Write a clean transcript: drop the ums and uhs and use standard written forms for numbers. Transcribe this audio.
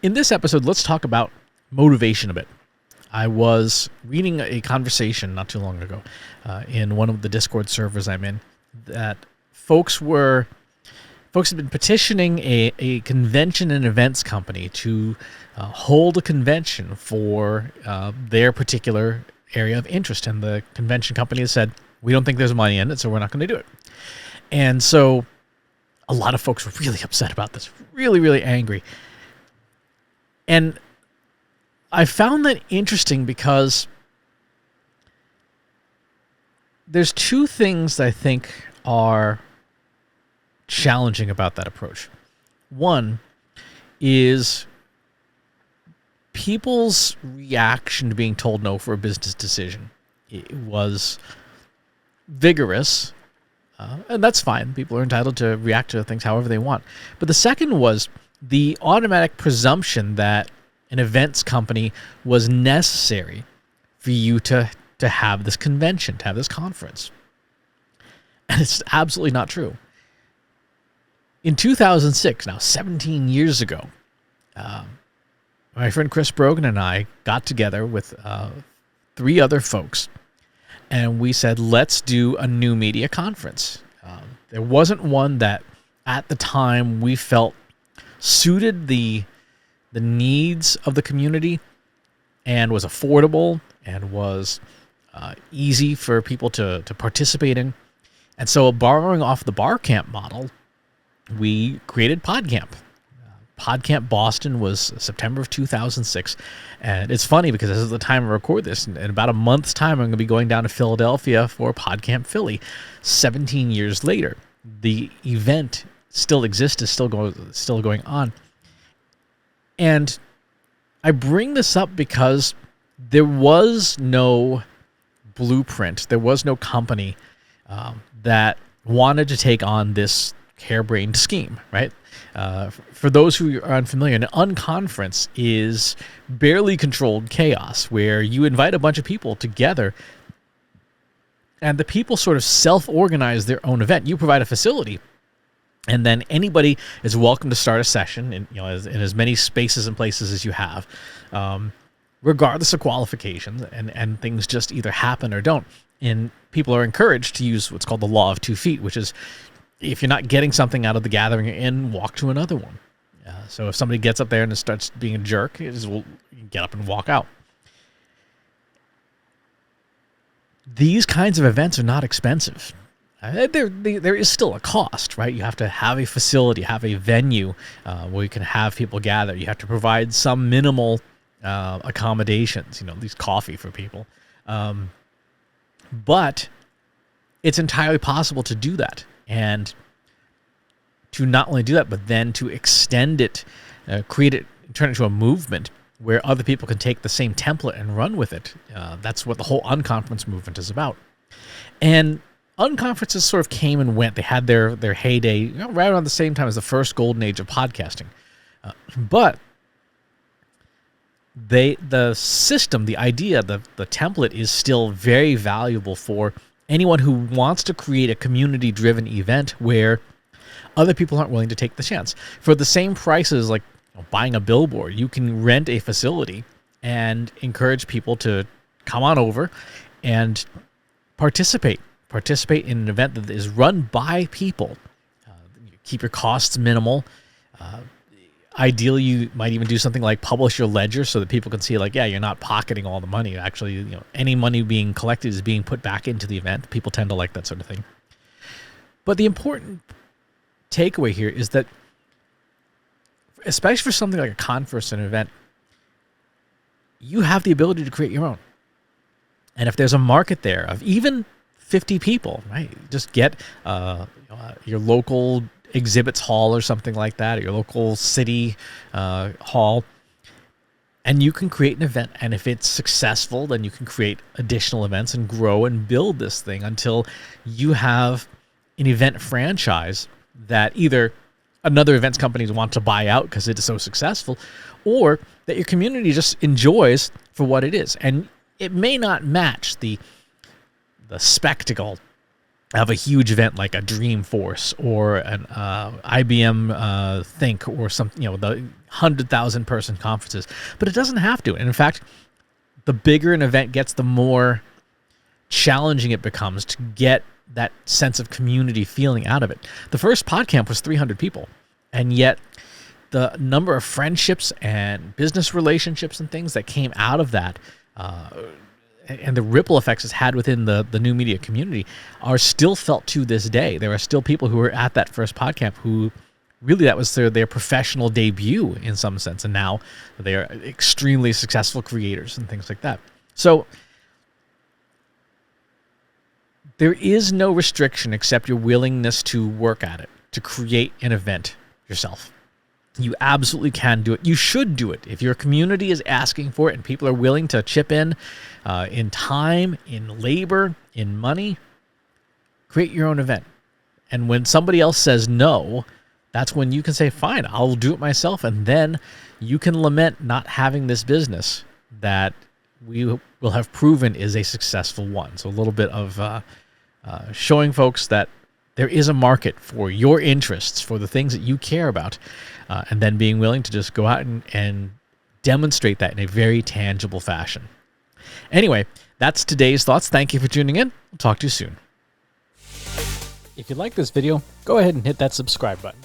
In this episode, let's talk about motivation a bit. I was reading a conversation not too long ago in one of the Discord servers I'm in that folks had been petitioning a convention and events company to hold a convention for their particular area of interest. And the convention company has said, we don't think there's money in it, so we're not going to do it. And so a lot of folks were really upset about this, really, really angry. And I found that interesting because there's two things that I think are challenging about that approach. One is people's reaction to being told no for a business decision. It was vigorous, and that's fine. People are entitled to react to things however they want. But the second was the automatic presumption that an events company was necessary for you to have this convention, to have this conference. And it's absolutely not true. In 2006, now 17 years ago, my friend Chris Brogan and I got together with 3 other folks, and we said, let's do a new media conference. There wasn't one that at the time we felt suited the needs of the community and was affordable and was easy for people to participate in. And so borrowing off the bar camp model, we created PodCamp. PodCamp Boston was September of 2006. And it's funny because this is the time I record this. In about a month's time, I'm going to be going down to Philadelphia for PodCamp Philly. 17 years later, the event still exists, is still going on. And I bring this up because there was no blueprint. There was no company that wanted to take on this harebrained scheme, right? For those who are unfamiliar, an unconference is barely controlled chaos where you invite a bunch of people together and the people sort of self-organize their own event. You provide a facility, and then anybody is welcome to start a session in as many spaces and places as you have, regardless of qualifications, and things just either happen or don't. And people are encouraged to use what's called the law of 2 feet, which is if you're not getting something out of the gathering you're in, walk to another one. So if somebody gets up there and starts being a jerk, you get up and walk out. These kinds of events are not expensive. There is still a cost, right? You have to have a facility, have a venue where you can have people gather. You have to provide some minimal accommodations, at least coffee for people. But it's entirely possible to do that. And to not only do that, but then to extend it, create it, turn it into a movement where other people can take the same template and run with it. That's what the whole unconference movement is about. And unconferences sort of came and went. They had their heyday right around the same time as the first golden age of podcasting. But the system, the idea, the template is still very valuable for anyone who wants to create a community-driven event where other people aren't willing to take the chance. For the same prices like buying a billboard, you can rent a facility and encourage people to come on over and participate in an event that is run by people. Keep your costs minimal. Ideally, you might even do something like publish your ledger so that people can see, you're not pocketing all the money. Actually, any money being collected is being put back into the event. People tend to like that sort of thing. But the important takeaway here is that, especially for something like a conference and an event, you have the ability to create your own. And if there's a market there of even 50 people, right? Just get your local exhibits hall or something like that, or your local city hall, and you can create an event. And if it's successful, then you can create additional events and grow and build this thing until you have an event franchise that either another events company wants to buy out because it is so successful, or that your community just enjoys for what it is. And it may not match the spectacle of a huge event like a Dreamforce or an IBM Think or something, the 100,000 person conferences. But it doesn't have to. And in fact, the bigger an event gets, the more challenging it becomes to get that sense of community feeling out of it. The first PodCamp was 300 people, and yet the number of friendships and business relationships and things that came out of that, and the ripple effects it's had within the new media community, are still felt to this day. There are still people who were at that first PodCamp who really that was their professional debut in some sense, and now they are extremely successful creators and things like that. So there is no restriction except your willingness to work at it, to create an event yourself. You absolutely can do it. You should do it. If your community is asking for it and people are willing to chip in time, in labor, in money, create your own event. And when somebody else says no, that's when you can say, fine, I'll do it myself. And then you can lament not having this business that we will have proven is a successful one. So a little bit of showing folks that there is a market for your interests, for the things that you care about, and then being willing to just go out and demonstrate that in a very tangible fashion. Anyway, that's today's thoughts. Thank you for tuning in. We'll talk to you soon. If you like this video, go ahead and hit that subscribe button.